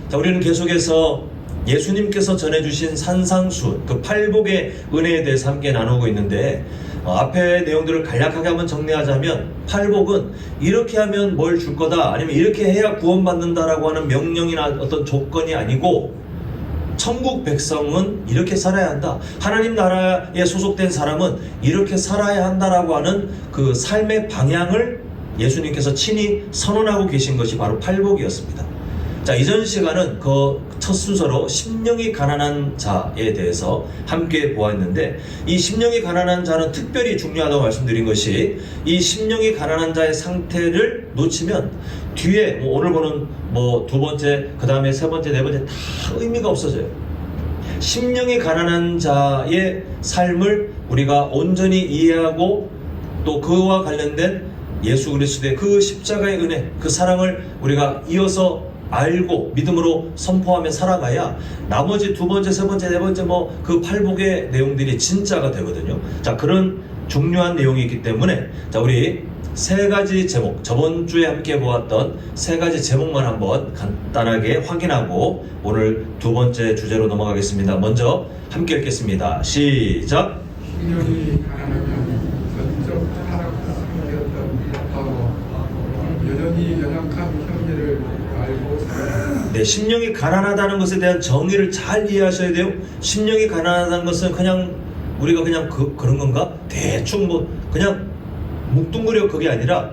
자, 우리는 계속해서 예수님께서 전해주신 산상수훈, 그 팔복의 은혜에 대해서 함께 나누고 있는데, 앞에 내용들을 간략하게 한번 정리하자면, 팔복은 이렇게 하면 뭘 줄 거다, 아니면 이렇게 해야 구원받는다라고 하는 명령이나 어떤 조건이 아니고, 천국 백성은 이렇게 살아야 한다, 하나님 나라에 소속된 사람은 이렇게 살아야 한다라고 하는 그 삶의 방향을 예수님께서 친히 선언하고 계신 것이 바로 팔복이었습니다. 자, 이전 시간은 그 첫 순서로 심령이 가난한 자에 대해서 함께 보았는데, 이 심령이 가난한 자는 특별히 중요하다고 말씀드린 것이, 이 심령이 가난한 자의 상태를 놓치면 뒤에 오늘 보는 두 번째, 그 다음에 세 번째, 네 번째 다 의미가 없어져요. 심령이 가난한 자의 삶을 우리가 온전히 이해하고, 또 그와 관련된 예수 그리스도의 그 십자가의 은혜, 그 사랑을 우리가 이어서 알고 믿음으로 선포하며 살아가야 나머지 두 번째, 세 번째, 네 번째 그 팔복의 내용들이 진짜가 되거든요. 자, 그런 중요한 내용이 있기 때문에, 자, 우리 세 가지 제목, 저번 주에 함께 보았던 세 가지 제목만 한번 간단하게 확인하고 오늘 두 번째 주제로 넘어가겠습니다. 먼저 함께 읽겠습니다. 시작. 심령이 가난한 전적 타락 상태였던 여전히 연약한 형제를 알고 살아야. 네, 심령이 가난하다는 것에 대한 정의를 잘 이해하셔야 돼요. 심령이 가난하다는 것은 그냥 우리가 그냥 그런 건가? 대충 그냥 뭉뚱그려 그게 아니라,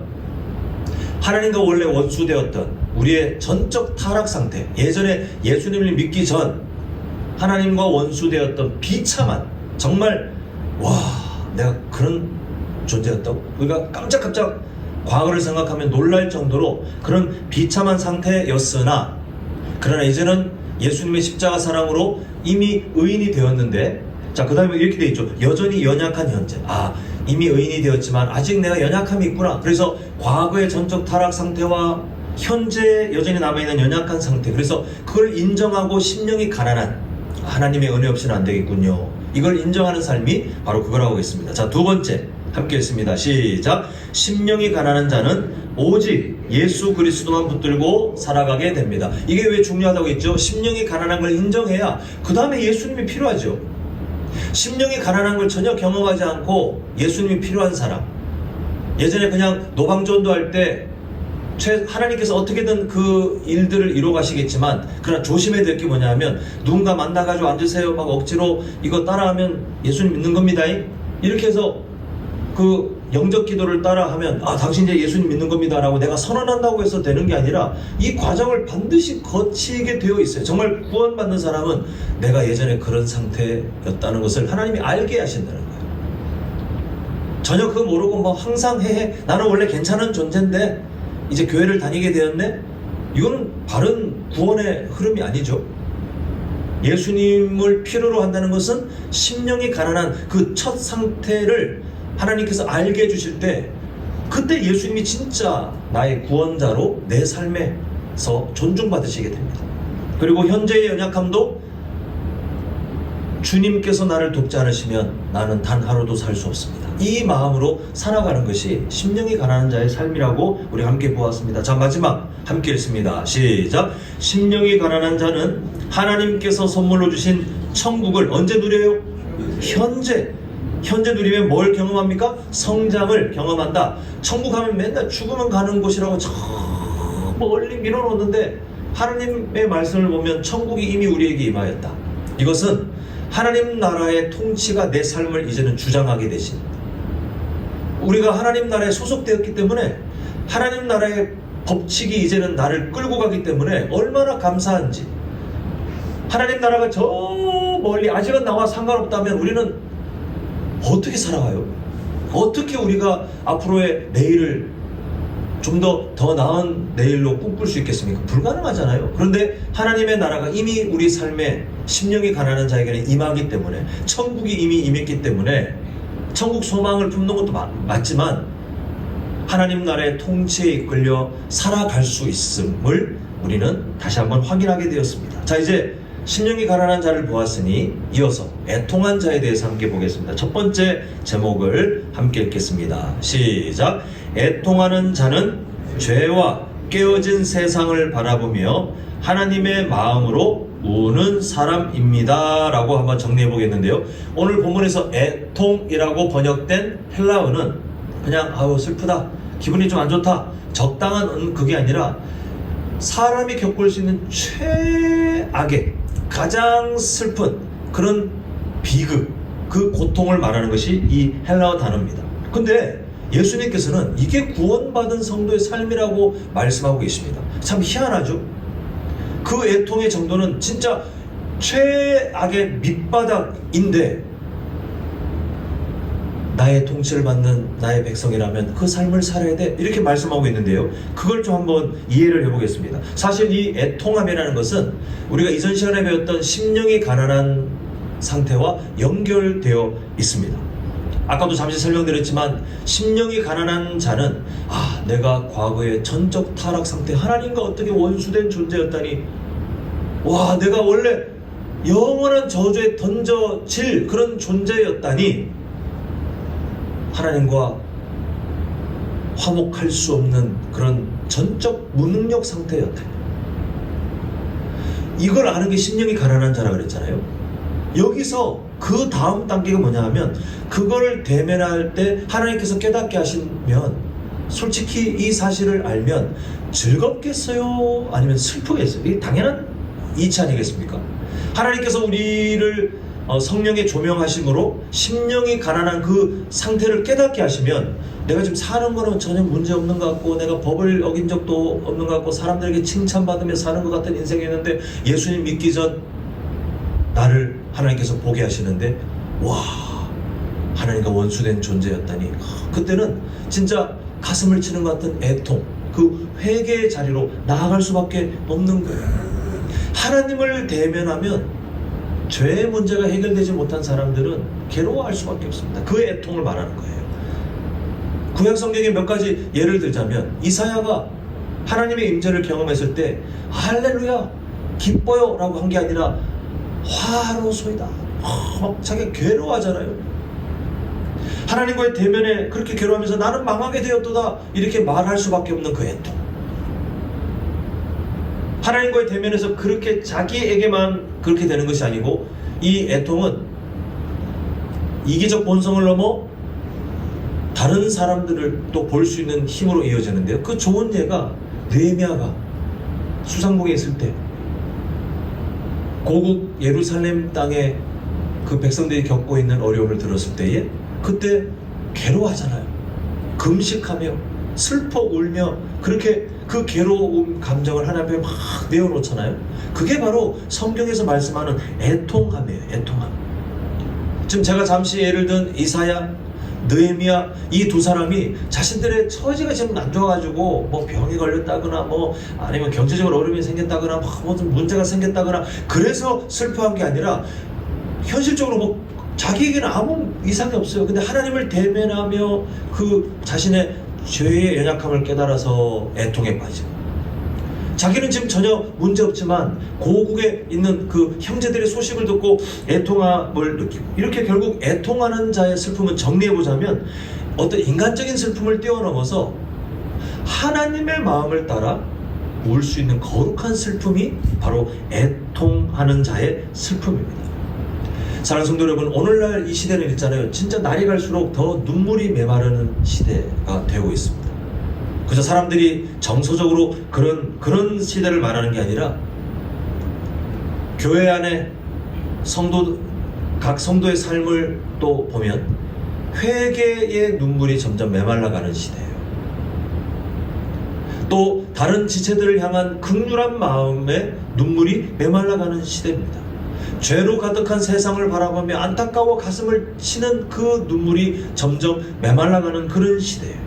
하나님과 원래 원수되었던 우리의 전적 타락 상태, 예전에 예수님을 믿기 전 하나님과 원수되었던 비참한, 정말 내가 그런 존재였다고? 우리가 깜짝깜짝 과거를 생각하면 놀랄 정도로 그런 비참한 상태였으나, 그러나 이제는 예수님의 십자가 사랑으로 이미 의인이 되었는데, 자, 그 다음에 이렇게 돼 있죠. 여전히 연약한 현재. 이미 의인이 되었지만 아직 내가 연약함이 있구나. 그래서 과거의 전적 타락 상태와 현재 여전히 남아있는 연약한 상태, 그래서 그걸 인정하고 심령이 가난한, 하나님의 은혜 없이는 안 되겠군요. 이걸 인정하는 삶이 바로 그거라고 있습니다. 자, 두 번째 함께 읽습니다. 시작. 심령이 가난한 자는 오직 예수 그리스도만 붙들고 살아가게 됩니다. 이게 왜 중요하다고 했죠? 심령이 가난한 걸 인정해야 그 다음에 예수님이 필요하죠. 심령이 가난한 걸 전혀 경험하지 않고 예수님이 필요한 사람, 예전에 그냥 노방전도 할 때 하나님께서 어떻게든 그 일들을 이루어 가시겠지만, 그러나 조심해야 될 게 뭐냐면, 누군가 만나가지고 앉으세요 막 억지로 이거 따라하면 예수님 믿는 겁니다 이렇게 해서 그 영적 기도를 따라하면 당신 이제 예수님 믿는 겁니다 라고 내가 선언한다고 해서 되는 게 아니라, 이 과정을 반드시 거치게 되어 있어요. 정말 구원받는 사람은 내가 예전에 그런 상태였다는 것을 하나님이 알게 하신다는 거예요. 전혀 그거 모르고 항상 나는 원래 괜찮은 존재인데 이제 교회를 다니게 되었네? 이거는 바른 구원의 흐름이 아니죠. 예수님을 필요로 한다는 것은 심령이 가난한 그 첫 상태를 하나님께서 알게 해주실 때, 그때 예수님이 진짜 나의 구원자로 내 삶에서 존중받으시게 됩니다. 그리고 현재의 연약함도 주님께서 나를 돕지 않으시면 나는 단 하루도 살 수 없습니다. 이 마음으로 살아가는 것이 심령이 가난한 자의 삶이라고 우리 함께 보았습니다. 자, 마지막 함께 읽습니다. 시작. 심령이 가난한 자는 하나님께서 선물로 주신 천국을 언제 누려요? 현재 누리면 뭘 경험합니까? 성장을 경험한다. 천국 하면 맨날 죽으면 가는 곳이라고 저 멀리 밀어놓는데, 하나님의 말씀을 보면 천국이 이미 우리에게 임하였다. 이것은 하나님 나라의 통치가 내 삶을 이제는 주장하게 되신, 우리가 하나님 나라에 소속되었기 때문에 하나님 나라의 법칙이 이제는 나를 끌고 가기 때문에 얼마나 감사한지. 하나님 나라가 저 멀리 아직은 나와 상관없다면 우리는 어떻게 살아가요? 어떻게 우리가 앞으로의 내일을 좀 더 나은 내일로 꿈꿀 수 있겠습니까? 불가능하잖아요. 그런데 하나님의 나라가 이미 우리 삶에 심령이 가난한 자에게는 임하기 때문에, 천국이 이미 임했기 때문에, 천국 소망을 품는 것도 맞지만 하나님 나라의 통치에 이끌려 살아갈 수 있음을 우리는 다시 한번 확인하게 되었습니다. 자, 이제 심령이 가난한 자를 보았으니 이어서 애통한 자에 대해서 함께 보겠습니다. 첫 번째 제목을 함께 읽겠습니다. 시작. 애통하는 자는 죄와 깨어진 세상을 바라보며 하나님의 마음으로 우는 사람입니다 라고 한번 정리해 보겠는데요. 오늘 본문에서 애통이라고 번역된 헬라어는 그냥 아우 슬프다, 기분이 좀 안 좋다, 적당한 그게 아니라 사람이 겪을 수 있는 최악의 가장 슬픈 그런 비극, 그 고통을 말하는 것이 이 헬라어 단어입니다. 근데 예수님께서는 이게 구원받은 성도의 삶이라고 말씀하고 계십니다. 참 희한하죠? 그 애통의 정도는 진짜 최악의 밑바닥인데 나의 통치를 받는 나의 백성이라면 그 삶을 살아야 돼, 이렇게 말씀하고 있는데요. 그걸 좀 한번 이해를 해보겠습니다. 사실 이 애통함이라는 것은 우리가 이전 시간에 배웠던 심령이 가난한 상태와 연결되어 있습니다. 아까도 잠시 설명드렸지만 심령이 가난한 자는 내가 과거의 전적 타락 상태, 하나님과 어떻게 원수된 존재였다니, 내가 원래 영원한 저주에 던져질 그런 존재였다니, 하나님과 화목할 수 없는 그런 전적 무능력 상태였다. 이걸 아는 게 심령이 가난한 자라 그랬잖아요. 여기서 그 다음 단계가 뭐냐 하면, 그걸 대면할 때 하나님께서 깨닫게 하시면 솔직히 이 사실을 알면 즐겁겠어요? 아니면 슬프겠어요? 이게 당연한 이치 아니겠습니까? 하나님께서 우리를 성령의 조명하심으로 심령이 가난한 그 상태를 깨닫게 하시면, 내가 지금 사는 거는 전혀 문제 없는 것 같고, 내가 법을 어긴 적도 없는 것 같고, 사람들에게 칭찬받으며 사는 것 같은 인생이었는데, 예수님 믿기 전 나를 하나님께서 보게 하시는데, 하나님과 원수된 존재였다니, 그때는 진짜 가슴을 치는 것 같은 애통, 그 회개의 자리로 나아갈 수밖에 없는 거예요. 하나님을 대면하면 죄의 문제가 해결되지 못한 사람들은 괴로워할 수밖에 없습니다. 그 애통을 말하는 거예요. 구약 성경에 몇 가지 예를 들자면, 이사야가 하나님의 임재를 경험했을 때 할렐루야 기뻐요 라고 한 게 아니라 화로소이다, 막 자기가 괴로워하잖아요. 하나님과의 대면에 그렇게 괴로워하면서 나는 망하게 되었도다 이렇게 말할 수밖에 없는 그 애통. 하나님과의 대면에서 그렇게 자기에게만 그렇게 되는 것이 아니고, 이 애통은 이기적 본성을 넘어 다른 사람들을 또 볼 수 있는 힘으로 이어지는데요. 그 좋은 예가 느헤미야가 수상궁에 있을 때 고국 예루살렘 땅에 그 백성들이 겪고 있는 어려움을 들었을 때에 그때 괴로워하잖아요. 금식하며 슬퍼 울며 그렇게 그 괴로움 감정을 하나님 앞에 막 내어놓잖아요. 그게 바로 성경에서 말씀하는 애통함이에요. 애통함. 지금 제가 잠시 예를 든 이사야, 느헤미야, 이 두 사람이 자신들의 처지가 지금 안 좋아가지고 뭐 병이 걸렸다거나 뭐 아니면 경제적으로 어려움이 생겼다거나 무슨 문제가 생겼다거나 그래서 슬퍼한 게 아니라, 현실적으로 뭐 자기에게는 아무 이상이 없어요. 근데 하나님을 대면하며 그 자신의 죄의 연약함을 깨달아서 애통에 빠지고, 자기는 지금 전혀 문제없지만 고국에 있는 그 형제들의 소식을 듣고 애통함을 느끼고, 이렇게 결국 애통하는 자의 슬픔은 정리해보자면 어떤 인간적인 슬픔을 뛰어넘어서 하나님의 마음을 따라 울 수 있는 거룩한 슬픔이 바로 애통하는 자의 슬픔입니다. 사랑하는 성도 여러분, 오늘날 이 시대는 있잖아요, 진짜 날이 갈수록 더 눈물이 메마르는 시대가 되고 있습니다. 그저 사람들이 정서적으로 그런 시대를 말하는 게 아니라, 교회 안에 각 성도의 삶을 또 보면 회개의 눈물이 점점 메말라가는 시대예요. 또 다른 지체들을 향한 긍휼한 마음의 눈물이 메말라가는 시대입니다. 죄로 가득한 세상을 바라보며 안타까워 가슴을 치는 그 눈물이 점점 메말라가는 그런 시대예요.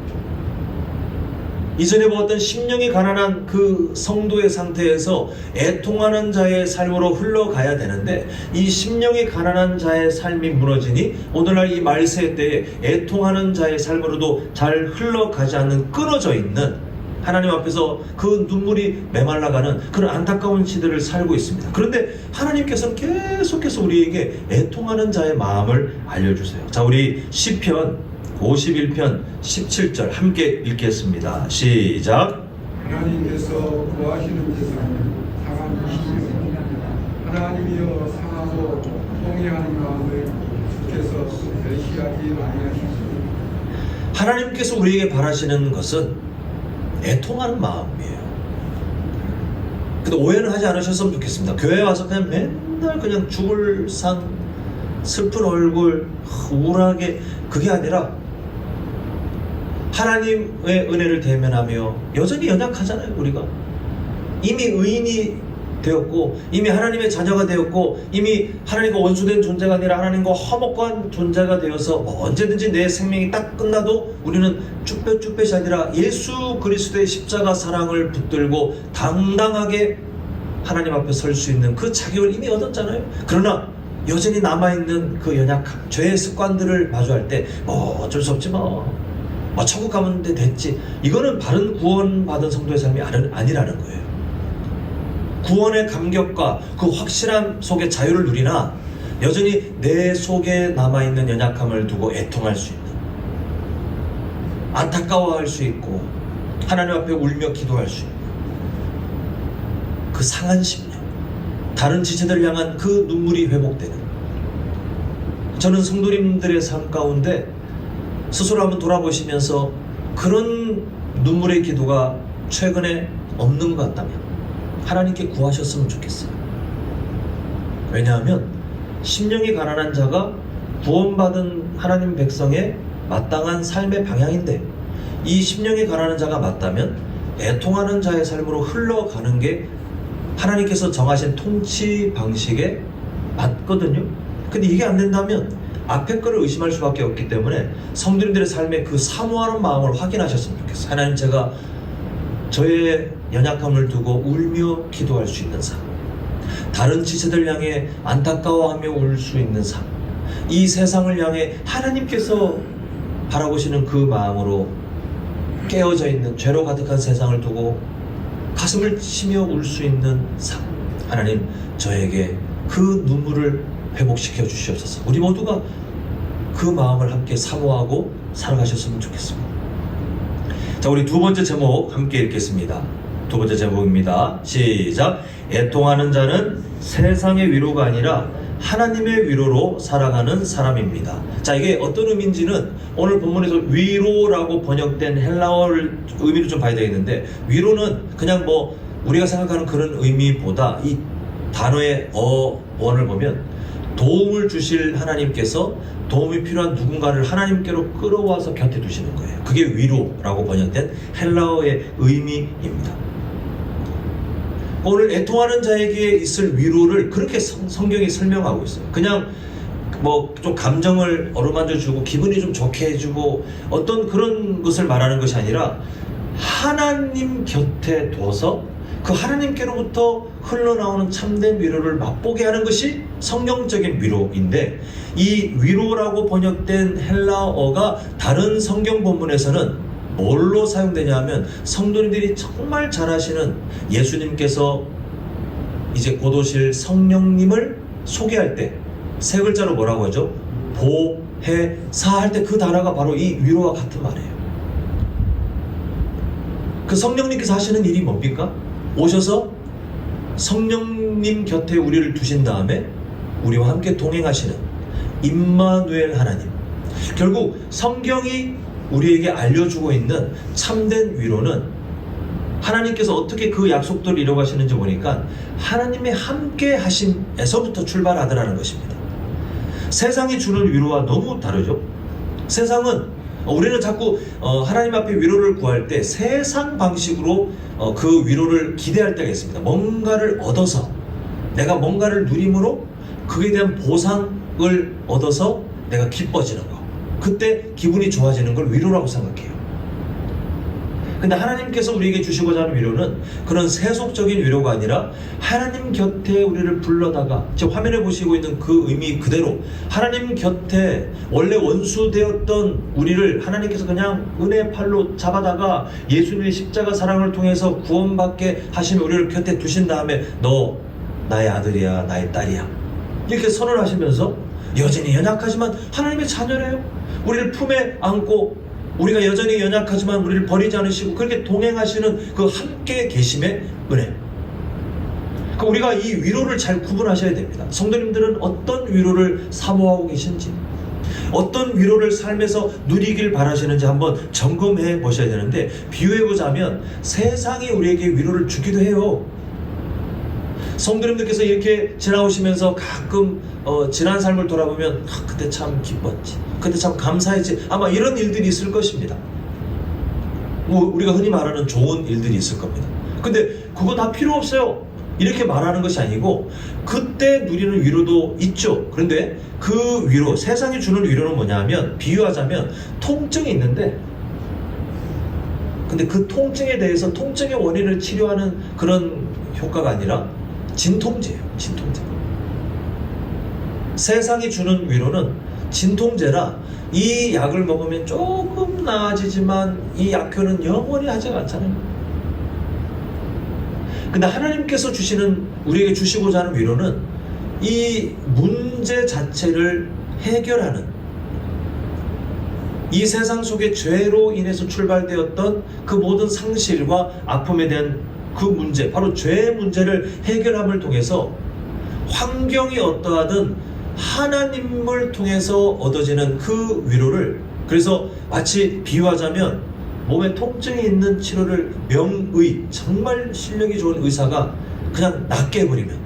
이전에 보았던 심령이 가난한 그 성도의 상태에서 애통하는 자의 삶으로 흘러가야 되는데, 이 심령이 가난한 자의 삶이 무너지니 오늘날 이 말세 때에 애통하는 자의 삶으로도 잘 흘러가지 않는, 끊어져 있는, 하나님 앞에서 그 눈물이 메말라가는 그런 안타까운 시대를 살고 있습니다. 그런데 하나님께서는 계속해서 우리에게 애통하는 자의 마음을 알려주세요. 자, 우리 시편 51편 17절 함께 읽겠습니다. 시작. 하나님께서 구하시는 대상은 상한 나도 동의하는 마음을 주께서 멸시하지 아니하시고 하나님께서 우리에게 바라시는 것은 애통하는 마음이에요. 근데 오해는 하지 않으셨으면 좋겠습니다. 교회에 와서 그냥 맨날 그냥 죽을 상, 슬픈 얼굴, 우울하게, 그게 아니라 하나님의 은혜를 대면하며 여전히 연약하잖아요. 우리가 이미 의인이 되었고 이미 하나님의 자녀가 되었고 이미 하나님과 원수된 존재가 아니라 하나님과 화목한 존재가 되어서 언제든지 내 생명이 딱 끝나도 우리는 쭈뼛쭈뼛이 아니라 예수 그리스도의 십자가 사랑을 붙들고 당당하게 하나님 앞에 설 수 있는 그 자격을 이미 얻었잖아요. 그러나 여전히 남아있는 그 연약함, 죄의 습관들을 마주할 때 어쩔 수 없지 천국 가면 됐지, 이거는 바른 구원받은 성도의 삶이 아니라는 거예요. 구원의 감격과 그 확실함 속에 자유를 누리나 여전히 내 속에 남아있는 연약함을 두고 애통할 수 있는, 안타까워할 수 있고 하나님 앞에 울며 기도할 수 있는 그 상한 심령, 다른 지체들 향한 그 눈물이 회복되는, 저는 성도님들의 삶 가운데 스스로 한번 돌아보시면서 그런 눈물의 기도가 최근에 없는 것 같다면 하나님께 구하셨으면 좋겠어요. 왜냐하면 심령이 가난한 자가 구원받은 하나님 백성의 마땅한 삶의 방향인데, 이 심령이 가난한 자가 맞다면 애통하는 자의 삶으로 흘러가는 게 하나님께서 정하신 통치 방식에 맞거든요. 근데 이게 안 된다면 앞에 거를 의심할 수밖에 없기 때문에 성도님들의 삶에 그 사모하는 마음을 확인하셨으면 좋겠어요. 하나님, 제가 저의 연약함을 두고 울며 기도할 수 있는 삶, 다른 지체들 향해 안타까워하며 울 수 있는 삶, 이 세상을 향해 하나님께서 바라보시는 그 마음으로 깨어져 있는 죄로 가득한 세상을 두고 가슴을 치며 울 수 있는 삶, 하나님 저에게 그 눈물을 회복시켜 주시옵소서. 우리 모두가 그 마음을 함께 사모하고 살아가셨으면 좋겠습니다. 자, 우리 두 번째 제목 함께 읽겠습니다. 두 번째 제목입니다. 시작. 애통하는 자는 세상의 위로가 아니라 하나님의 위로로 살아가는 사람입니다. 자, 이게 어떤 의미인지는 오늘 본문에서 위로라고 번역된 헬라어를 의미를 좀 봐야 되겠는데, 위로는 그냥 우리가 생각하는 그런 의미보다 이 단어의 어원을 보면 도움을 주실 하나님께서 도움이 필요한 누군가를 하나님께로 끌어와서 곁에 두시는 거예요. 그게 위로라고 번역된 헬라어의 의미입니다. 오늘 애통하는 자에게 있을 위로를 그렇게 성경이 설명하고 있어요. 그냥 좀 감정을 어루만져 주고 기분이 좀 좋게 해주고 어떤 그런 것을 말하는 것이 아니라 하나님 곁에 두어서 그 하나님께로부터 흘러나오는 참된 위로를 맛보게 하는 것이 성경적인 위로인데, 이 위로라고 번역된 헬라어가 다른 성경 본문에서는 뭘로 사용되냐 하면 성도님들이 정말 잘 아시는 예수님께서 이제 곧 오실 성령님을 소개할 때 세 글자로 뭐라고 하죠? 보혜사 할 때 그 단어가 바로 이 위로와 같은 말이에요. 그 성령님께서 하시는 일이 뭡니까? 오셔서 성령님 곁에 우리를 두신 다음에 우리와 함께 동행하시는 임마누엘 하나님. 결국 성경이 우리에게 알려주고 있는 참된 위로는 하나님께서 어떻게 그 약속들을 이뤄가시는지 보니까 하나님의 함께 하심에서부터 출발하더라는 것입니다. 세상이 주는 위로와 너무 다르죠. 세상은 우리는 자꾸 하나님 앞에 위로를 구할 때 세상 방식으로 그 위로를 기대할 때가 있습니다. 뭔가를 얻어서, 내가 뭔가를 누림으로 그에 대한 보상을 얻어서 내가 기뻐지는 거, 그때 기분이 좋아지는 걸 위로라고 생각해요. 근데 하나님께서 우리에게 주시고자 하는 위로는 그런 세속적인 위로가 아니라 하나님 곁에 우리를 불러다가, 지금 화면에 보시고 있는 그 의미 그대로 하나님 곁에 원래 원수되었던 우리를 하나님께서 그냥 은혜의 팔로 잡아다가 예수님의 십자가 사랑을 통해서 구원받게 하시며 우리를 곁에 두신 다음에 너 나의 아들이야, 나의 딸이야, 이렇게 선언하시면서 여전히 연약하지만 하나님의 자녀래요. 우리를 품에 안고 우리가 여전히 연약하지만 우리를 버리지 않으시고 그렇게 동행하시는 그 함께 계심의 은혜. 그러니까 우리가 이 위로를 잘 구분하셔야 됩니다. 성도님들은 어떤 위로를 사모하고 계신지, 어떤 위로를 삶에서 누리길 바라시는지 한번 점검해 보셔야 되는데, 비유해 보자면 세상이 우리에게 위로를 주기도 해요. 성도님들께서 이렇게 지나오시면서 가끔 지난 삶을 돌아보면 그때 참 기뻤지, 그때 참 감사했지, 아마 이런 일들이 있을 것입니다. 뭐 우리가 흔히 말하는 좋은 일들이 있을 겁니다. 근데 그거 다 필요 없어요. 이렇게 말하는 것이 아니고 그때 누리는 위로도 있죠. 그런데 그 위로, 세상이 주는 위로는 뭐냐 하면, 비유하자면 통증이 있는데, 근데 그 통증에 대해서 통증의 원인을 치료하는 그런 효과가 아니라 진통제예요. 진통제. 세상이 주는 위로는 진통제라 이 약을 먹으면 조금 나아지지만 이 약효는 영원히 하지가 않잖아요. 근데 하나님께서 주시는, 우리에게 주시고자 하는 위로는 이 문제 자체를 해결하는, 이 세상 속에 죄로 인해서 출발되었던 그 모든 상실과 아픔에 대한 그 문제, 바로 죄의 문제를 해결함을 통해서 환경이 어떠하든 하나님을 통해서 얻어지는 그 위로를, 그래서 마치 비유하자면 몸에 통증이 있는 치료를 명의, 정말 실력이 좋은 의사가 그냥 낫게 해버리면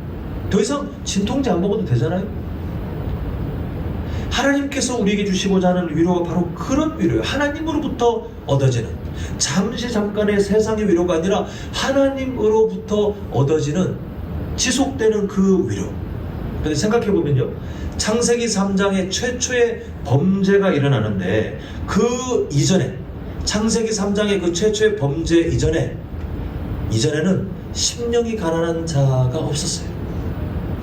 더 이상 진통제 안 먹어도 되잖아요. 하나님께서 우리에게 주시고자 하는 위로가 바로 그런 위로예요. 하나님으로부터 얻어지는, 잠깐의 세상의 위로가 아니라 하나님으로부터 얻어지는, 지속되는 그 위로. 근데 생각해보면요, 창세기 3장에 최초의 범죄가 일어나는데, 그 이전에, 창세기 3장의 그 최초의 범죄 이전에는 심령이 가난한 자가 없었어요.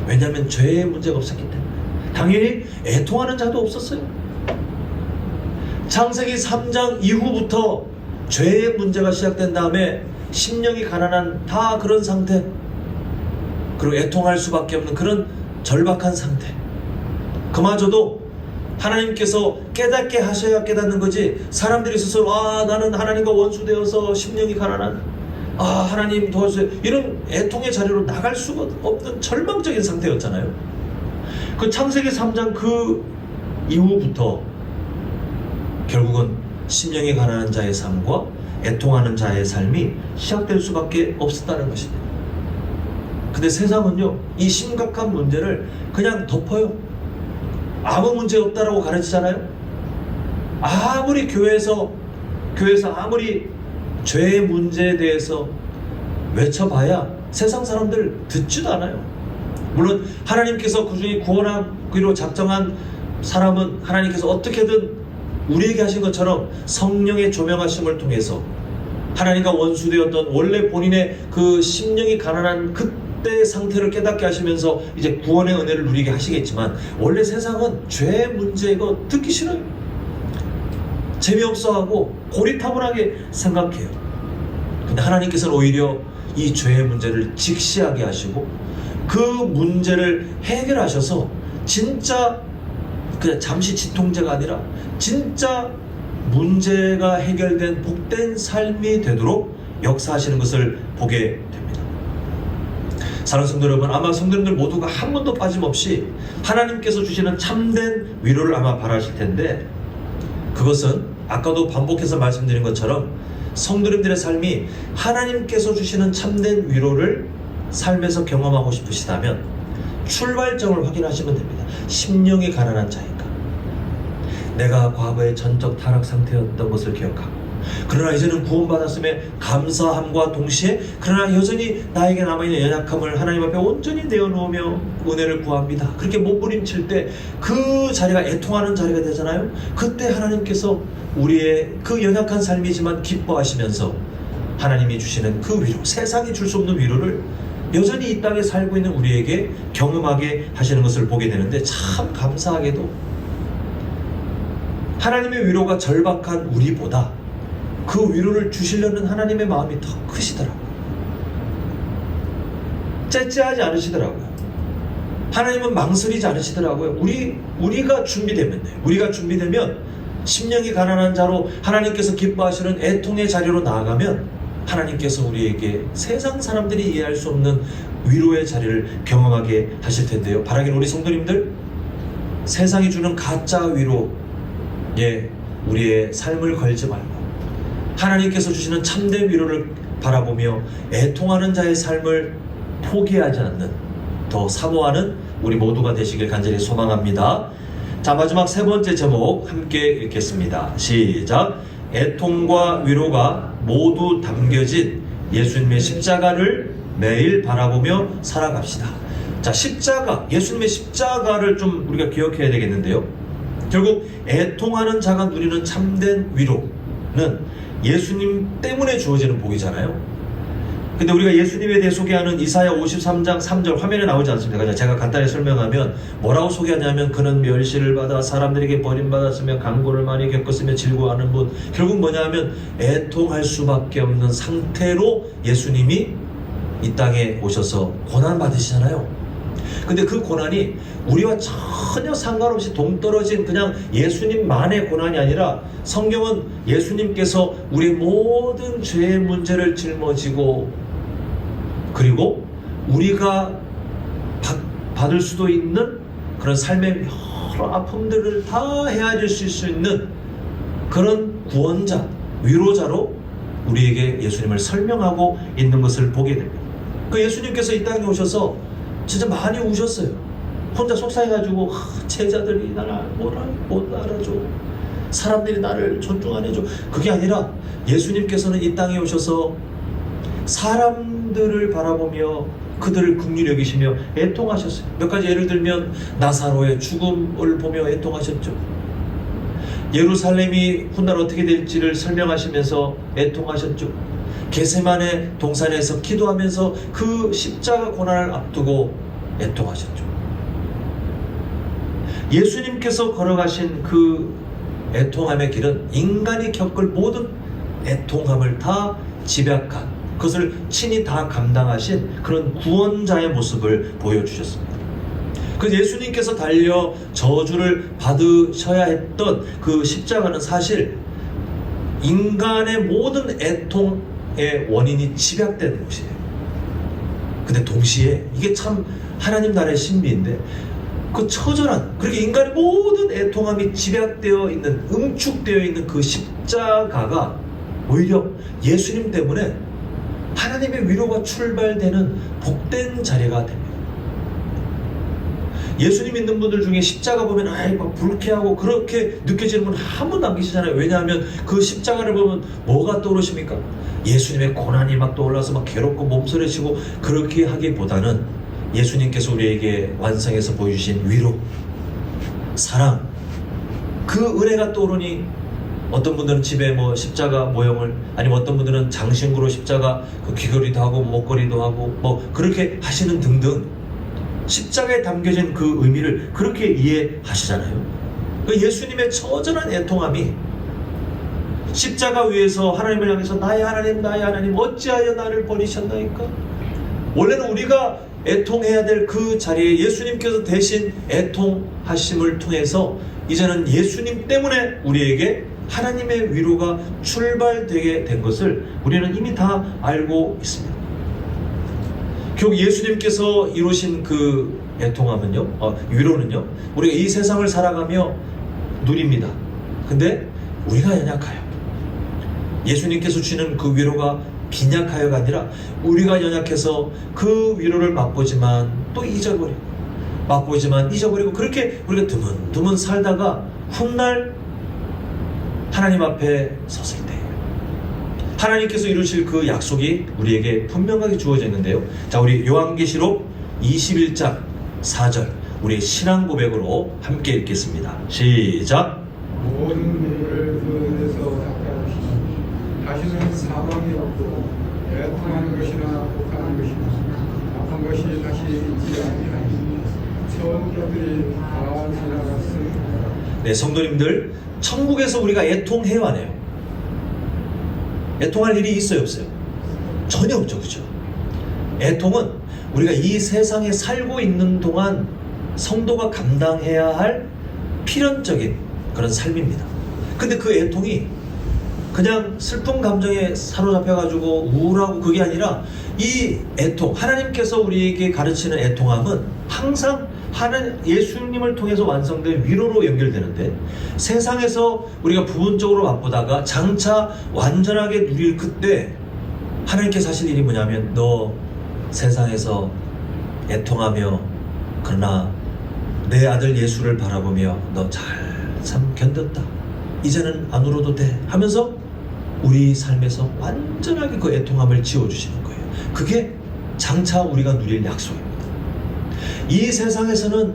왜냐하면 죄의 문제가 없었기 때문에. 당연히 애통하는 자도 없었어요. 창세기 3장 이후부터 죄의 문제가 시작된 다음에 심령이 가난한 다 그런 상태, 그리고 애통할 수밖에 없는 그런 절박한 상태, 그마저도 하나님께서 깨닫게 하셔야 깨닫는 거지, 사람들이 스스로 나는 하나님과 원수되어서 심령이 가난한, 하나님 도와주세요, 이런 애통의 자리로 나갈 수가 없는 절망적인 상태였잖아요. 그 창세기 3장 그 이후부터 결국은 심령이 가난한 자의 삶과 애통하는 자의 삶이 시작될 수밖에 없었다는 것입니다. 근데 세상은요, 이 심각한 문제를 그냥 덮어요. 아무 문제 없다라고 가르치잖아요. 아무리 교회에서 아무리 죄의 문제에 대해서 외쳐봐야 세상 사람들 듣지도 않아요. 물론 하나님께서 그중에 구원하기로 작정한 사람은 하나님께서 어떻게든 우리에게 하신 것처럼 성령의 조명하심을 통해서 하나님과 원수되었던 원래 본인의 그 심령이 가난한 그때의 상태를 깨닫게 하시면서 이제 구원의 은혜를 누리게 하시겠지만, 원래 세상은 죄의 문제 이거 듣기 싫어요. 재미없어하고 고리타분하게 생각해요. 근데 하나님께서는 오히려 이 죄의 문제를 직시하게 하시고 그 문제를 해결하셔서 진짜 그냥 잠시 진통제가 아니라 진짜 문제가 해결된 복된 삶이 되도록 역사하시는 것을 보게 됩니다. 사랑하는 성도 여러분, 아마 성도님들 모두가 한 번도 빠짐없이 하나님께서 주시는 참된 위로를 아마 바라실 텐데, 그것은 아까도 반복해서 말씀드린 것처럼 성도님들의 삶이 하나님께서 주시는 참된 위로를 삶에서 경험하고 싶으시다면 출발점을 확인하시면 됩니다. 심령이 가난한 자인가, 내가 과거에 전적 타락 상태였던 것을 기억하고, 그러나 이제는 구원받았음에 감사함과 동시에 그러나 여전히 나에게 남아있는 연약함을 하나님 앞에 온전히 내어놓으며 은혜를 구합니다. 그렇게 몸부림칠 때 그 자리가 애통하는 자리가 되잖아요. 그때 하나님께서 우리의 그 연약한 삶이지만 기뻐하시면서 하나님이 주시는 그 위로, 세상이 줄 수 없는 위로를 여전히 이 땅에 살고 있는 우리에게 경험하게 하시는 것을 보게 되는데, 참 감사하게도 하나님의 위로가 절박한 우리보다 그 위로를 주시려는 하나님의 마음이 더 크시더라고요. 째째하지 않으시더라고요. 하나님은 망설이지 않으시더라고요. 우리가 준비되면 심령이 가난한 자로 하나님께서 기뻐하시는 애통의 자리로 나아가면 하나님께서 우리에게 세상 사람들이 이해할 수 없는 위로의 자리를 경험하게 하실 텐데요. 바라기는 우리 성도님들, 세상이 주는 가짜 위로에 우리의 삶을 걸지 말고 하나님께서 주시는 참된 위로를 바라보며 애통하는 자의 삶을 포기하지 않는, 더 사모하는 우리 모두가 되시길 간절히 소망합니다. 자, 마지막 세 번째 제목 함께 읽겠습니다. 시작. 애통과 위로가 모두 담겨진 예수님의 십자가를 매일 바라보며 살아갑시다. 자, 십자가, 예수님의 십자가를 좀 우리가 기억해야 되겠는데요. 결국 애통하는 자가 누리는 참된 위로는 예수님 때문에 주어지는 복이잖아요. 근데 우리가 예수님에 대해 소개하는 이사야 53장 3절 화면에 나오지 않습니까? 제가 간단히 설명하면 뭐라고 소개하냐면, 그는 멸시를 받아 사람들에게 버림받았으며 강고를 많이 겪었으며 질고하는 분. 결국 뭐냐면 애통할 수밖에 없는 상태로 예수님이 이 땅에 오셔서 고난 받으시잖아요. 근데 그 고난이 우리와 전혀 상관없이 동떨어진 그냥 예수님만의 고난이 아니라, 성경은 예수님께서 우리 모든 죄의 문제를 짊어지고, 그리고 우리가 받을 수도 있는 그런 삶의 여러 아픔들을 다 헤아릴 수 있는 그런 구원자, 위로자로 우리에게 예수님을 설명하고 있는 것을 보게 됩니다. 그 예수님께서 이 땅에 오셔서 진짜 많이 우셨어요. 혼자 속상해가지고 제자들이 나를 못 알아줘, 사람들이 나를 존중 안 해줘. 그게 아니라 예수님께서는 이 땅에 오셔서 사람들을 바라보며 그들을 긍휼히 여기시며 애통하셨어요. 몇 가지 예를 들면 나사로의 죽음을 보며 애통하셨죠. 예루살렘이 훗날 어떻게 될지를 설명하시면서 애통하셨죠. 겟세마네 동산에서 기도하면서 그 십자가 고난을 앞두고 애통하셨죠. 예수님께서 걸어가신 그 애통함의 길은 인간이 겪을 모든 애통함을 다 집약한, 그것을 친히 다 감당하신 그런 구원자의 모습을 보여주셨습니다. 그 예수님께서 달려 저주를 받으셔야 했던 그 십자가는 사실 인간의 모든 애통의 원인이 집약되는 곳이에요. 근데 동시에 이게 참 하나님 나라의 신비인데, 그 처절한, 그렇게 인간의 모든 애통함이 집약되어 있는, 응축되어 있는 그 십자가가 오히려 예수님 때문에 하나님의 위로가 출발되는 복된 자리가 됩니다. 예수님 믿는 분들 중에 십자가 보면 막 불쾌하고 그렇게 느껴지는 분 한 분도 안 계시잖아요. 왜냐하면 그 십자가를 보면 뭐가 떠오르십니까? 예수님의 고난이 막 떠올라서 막 괴롭고 몸서리치고, 그렇게 하기보다는 예수님께서 우리에게 완성해서 보여주신 위로, 사랑, 그 은혜가 떠오르니, 어떤 분들은 집에 뭐 십자가 모형을, 아니면 어떤 분들은 장신구로 십자가 그 귀걸이도 하고 목걸이도 하고 뭐 그렇게 하시는 등등, 십자가에 담겨진 그 의미를 그렇게 이해하시잖아요. 그 예수님의 처절한 애통함이 십자가 위에서 하나님을 향해서 나의 하나님 어찌하여 나를 버리셨나이까? 원래는 우리가 애통해야 될 그 자리에 예수님께서 대신 애통하심을 통해서 이제는 예수님 때문에 우리에게 하나님의 위로가 출발되게 된 것을 우리는 이미 다 알고 있습니다. 결국 예수님께서 이루신 그 애통함은요, 위로는요, 우리가 이 세상을 살아가며 누립니다. 근데 우리가 연약하여, 예수님께서 주시는 그 위로가 빈약하여가 아니라 우리가 연약해서 그 위로를 맛보지만 또 잊어버리고, 맛보지만 잊어버리고, 그렇게 우리가 드문드문 살다가 훗날 하나님 앞에 섰을 때 하나님께서 이루실 그 약속이 우리에게 분명하게 주어져 있는데요. 자, 우리 요한계시록 21장 4절 우리의 신앙 고백으로 함께 읽겠습니다. 시작. 모든 일을 그 은혜에서 닦아주시니 다시는 사망이 없고 애통하는 것이나 혹하는 것이나 아픈 것이 다시 있지 아니하니 처음 것들이 다 지나갔으니. 네, 성도님들, 천국에서 우리가 애통해요, 안 해요? 애통할 일이 있어요, 없어요? 전혀 없죠, 그죠? 애통은 우리가 이 세상에 살고 있는 동안 성도가 감당해야 할 필연적인 그런 삶입니다. 근데 그 애통이 그냥 슬픈 감정에 사로잡혀가지고 우울하고 그게 아니라 이 애통, 하나님께서 우리에게 가르치는 애통함은 항상 예수님을 통해서 완성된 위로로 연결되는데, 세상에서 우리가 부분적으로 바쁘다가 장차 완전하게 누릴 그때 하나님께서 하실 일이 뭐냐면, 너 세상에서 애통하며 그러나 내 아들 예수를 바라보며 너 잘 참 견뎠다, 이제는 안 울어도 돼 하면서 우리 삶에서 완전하게 그 애통함을 지워주시는 거예요. 그게 장차 우리가 누릴 약속입니다. 이 세상에서는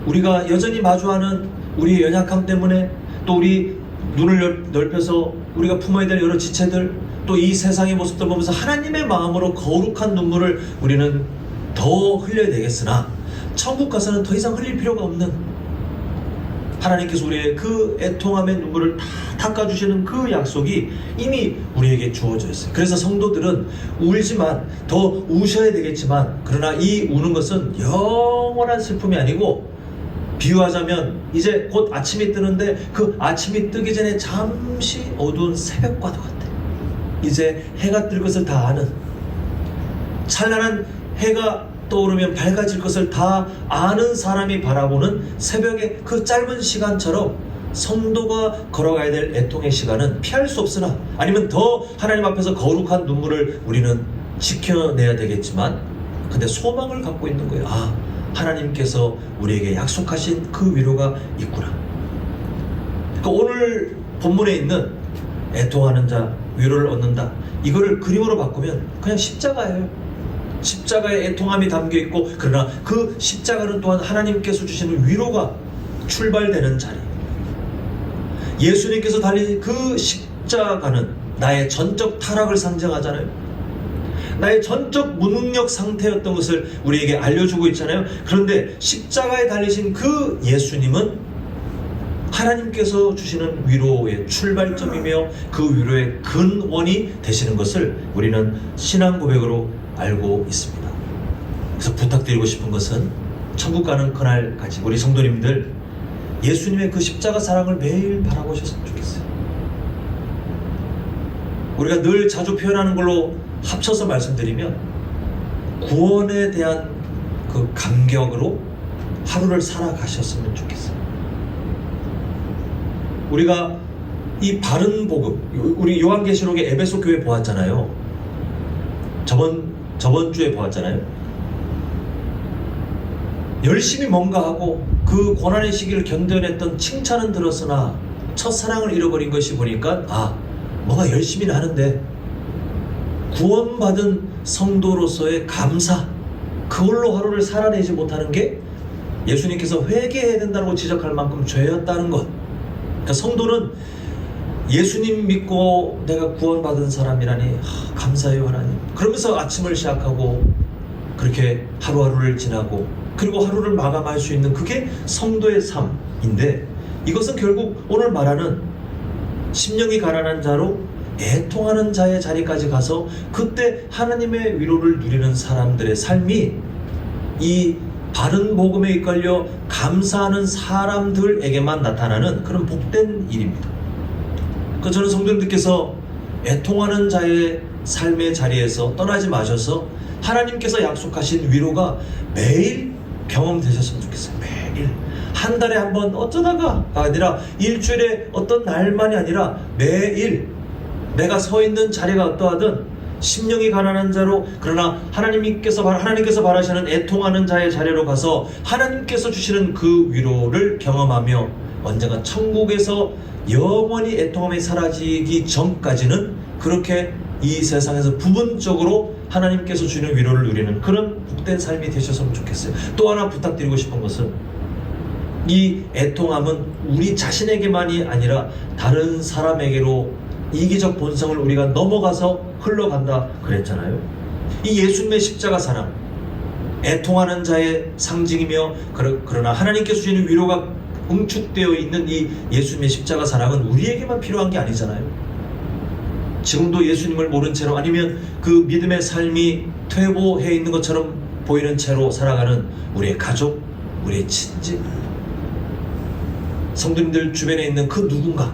우리가 여전히 마주하는 우리의 연약함 때문에, 또 우리 눈을 넓혀서 우리가 품어야 될 여러 지체들, 또 이 세상의 모습들 보면서 하나님의 마음으로 거룩한 눈물을 우리는 더 흘려야 되겠으나, 천국 가서는 더 이상 흘릴 필요가 없는, 하나님께서 우리의 그 애통함의 눈물을 다 닦아주시는 그 약속이 이미 우리에게 주어져 있어요. 그래서 성도들은 울지만, 더 우셔야 되겠지만, 그러나 이 우는 것은 영원한 슬픔이 아니고, 비유하자면 이제 곧 아침이 뜨는데 그 아침이 뜨기 전에 잠시 어두운 새벽과도 같아요. 이제 해가 뜰 것을 다 아는, 찬란한 해가 떠오르면 밝아질 것을 다 아는 사람이 바라보는 새벽의 그 짧은 시간처럼, 성도가 걸어가야 될 애통의 시간은 피할 수 없으나, 아니면 더 하나님 앞에서 거룩한 눈물을 우리는 지켜내야 되겠지만, 근데 소망을 갖고 있는 거예요. 아, 하나님께서 우리에게 약속하신 그 위로가 있구나. 그러니까 오늘 본문에 있는 애통하는 자 위로를 얻는다, 이거를 그림으로 바꾸면 그냥 십자가예요. 십자가에 애통함이 담겨있고, 그러나 그 십자가는 또한 하나님께서 주시는 위로가 출발되는 자리. 예수님께서 달린 그 십자가는 나의 전적 타락을 상징하잖아요. 나의 전적 무능력 상태였던 것을 우리에게 알려주고 있잖아요. 그런데 십자가에 달리신 그 예수님은 하나님께서 주시는 위로의 출발점이며 그 위로의 근원이 되시는 것을 우리는 신앙 고백으로 알고 있습니다. 그래서 부탁드리고 싶은 것은, 천국 가는 그날까지 우리 성도님들 예수님의 그 십자가 사랑을 매일 바라보셨으면 좋겠어요. 우리가 늘 자주 표현하는 걸로 합쳐서 말씀드리면, 구원에 대한 그 감격으로 하루를 살아가셨으면 좋겠어요. 우리가 이 바른 복음, 우리 요한계시록의 에베소 교회 보았잖아요. 저번 주에 보았잖아요. 열심히 뭔가 하고 그 고난의 시기를 견뎌냈던 칭찬은 들었으나 첫사랑을 잃어버린 것이 보니까, 뭔가 열심히는 하는데 구원받은 성도로서의 감사, 그걸로 하루를 살아내지 못하는 게 예수님께서 회개해야 된다고 지적할 만큼 죄였다는 것. 그러니까 성도는 예수님 믿고 내가 구원받은 사람이라니 감사해요 하나님, 그러면서 아침을 시작하고 그렇게 하루하루를 지나고, 그리고 하루를 마감할 수 있는 그게 성도의 삶인데, 이것은 결국 오늘 말하는 심령이 가난한 자로 애통하는 자의 자리까지 가서 그때 하나님의 위로를 누리는 사람들의 삶이 이 바른 복음에 이끌려 감사하는 사람들에게만 나타나는 그런 복된 일입니다. 저는 성도님들께서 애통하는 자의 삶의 자리에서 떠나지 마셔서 하나님께서 약속하신 위로가 매일 경험되셨으면 좋겠어요. 매일. 한 달에 한 번, 어쩌다가 아니라 일주일에 어떤 날만이 아니라 매일 내가 서 있는 자리가 어떠하든 심령이 가난한 자로, 그러나 하나님께서 바라시는 애통하는 자의 자리로 가서 하나님께서 주시는 그 위로를 경험하며 언젠가 천국에서 영원히 애통함이 사라지기 전까지는 그렇게 이 세상에서 부분적으로 하나님께서 주는 위로를 누리는 그런 복된 삶이 되셨으면 좋겠어요. 또 하나 부탁드리고 싶은 것은, 이 애통함은 우리 자신에게만이 아니라 다른 사람에게로 이기적 본성을 우리가 넘어가서 흘러간다 그랬잖아요. 이 예수님의 십자가 사랑, 애통하는 자의 상징이며, 그러나 하나님께서 주시는 위로가 응축되어 있는 이 예수님의 십자가 사랑은 우리에게만 필요한 게 아니잖아요. 지금도 예수님을 모른 채로, 아니면 그 믿음의 삶이 퇴보해 있는 것처럼 보이는 채로 살아가는 우리의 가족, 우리의 친지, 성도님들 주변에 있는 그 누군가,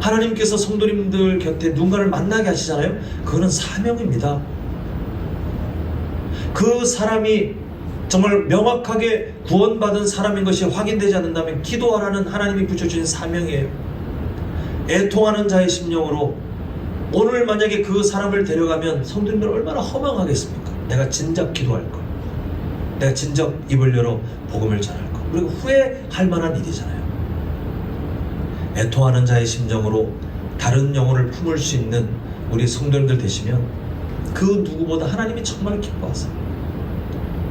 하나님께서 성도님들 곁에 누군가를 만나게 하시잖아요. 그거는 사명입니다. 그 사람이 정말 명확하게 구원받은 사람인 것이 확인되지 않는다면 기도하라는 하나님이 붙여주신 사명이에요. 애통하는 자의 심령으로 오늘 만약에 그 사람을 데려가면 성도님들 얼마나 허망하겠습니까? 내가 진작 기도할 걸, 내가 진작 입을 열어 복음을 전할 걸. 그리고 후회할 만한 일이잖아요. 애통하는 자의 심정으로 다른 영혼을 품을 수 있는 우리 성도님들 되시면 그 누구보다 하나님이 정말 기뻐하세요.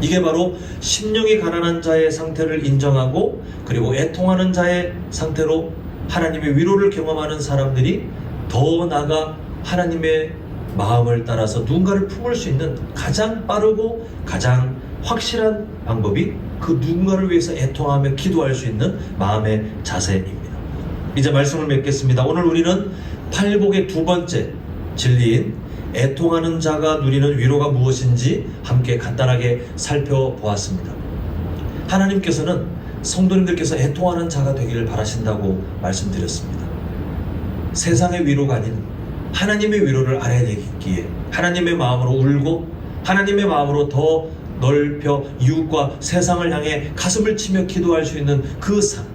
이게 바로 심령이 가난한 자의 상태를 인정하고 그리고 애통하는 자의 상태로 하나님의 위로를 경험하는 사람들이 더 나아가 하나님의 마음을 따라서 누군가를 품을 수 있는 가장 빠르고 가장 확실한 방법이 그 누군가를 위해서 애통하며 기도할 수 있는 마음의 자세입니다. 이제 말씀을 맺겠습니다. 오늘 우리는 팔복의 두 번째 진리인 애통하는 자가 누리는 위로가 무엇인지 함께 간단하게 살펴보았습니다. 하나님께서는 성도님들께서 애통하는 자가 되기를 바라신다고 말씀드렸습니다. 세상의 위로가 아닌 하나님의 위로를 알아내기에 하나님의 마음으로 울고 하나님의 마음으로 더 넓혀 이웃과 세상을 향해 가슴을 치며 기도할 수 있는 그 삶,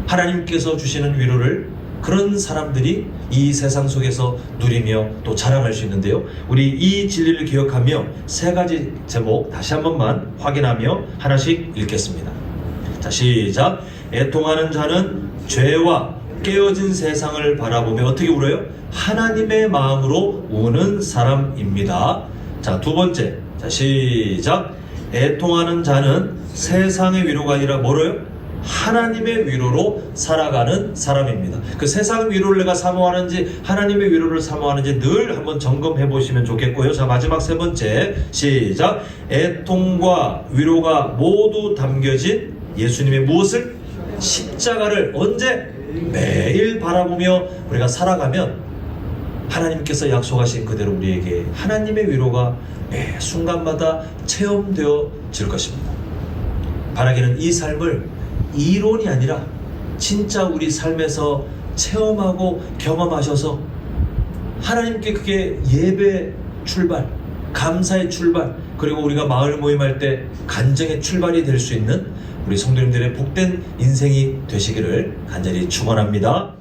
하나님께서 주시는 위로를 그런 사람들이 이 세상 속에서 누리며 또 자랑할 수 있는데요. 우리 이 진리를 기억하며 세 가지 제목 다시 한 번만 확인하며 하나씩 읽겠습니다. 자, 시작. 애통하는 자는 죄와 깨어진 세상을 바라보며 어떻게 울어요? 하나님의 마음으로 우는 사람입니다. 자, 두 번째. 자, 시작. 애통하는 자는 세상의 위로가 아니라 뭐로요? 하나님의 위로로 살아가는 사람입니다. 그 세상 위로를 내가 사모하는지 하나님의 위로를 사모하는지 늘 한번 점검해 보시면 좋겠고요. 자, 마지막 세 번째. 시작. 애통과 위로가 모두 담겨진 예수님의 무엇을? 십자가를 언제? 매일 바라보며 우리가 살아가면 하나님께서 약속하신 그대로 우리에게 하나님의 위로가 매 순간마다 체험되어질 것입니다. 바라기는 이 삶을 이론이 아니라 진짜 우리 삶에서 체험하고 경험하셔서 하나님께 그게 예배 출발, 감사의 출발, 그리고 우리가 마을 모임할 때 간증의 출발이 될 수 있는 우리 성도님들의 복된 인생이 되시기를 간절히 축원합니다.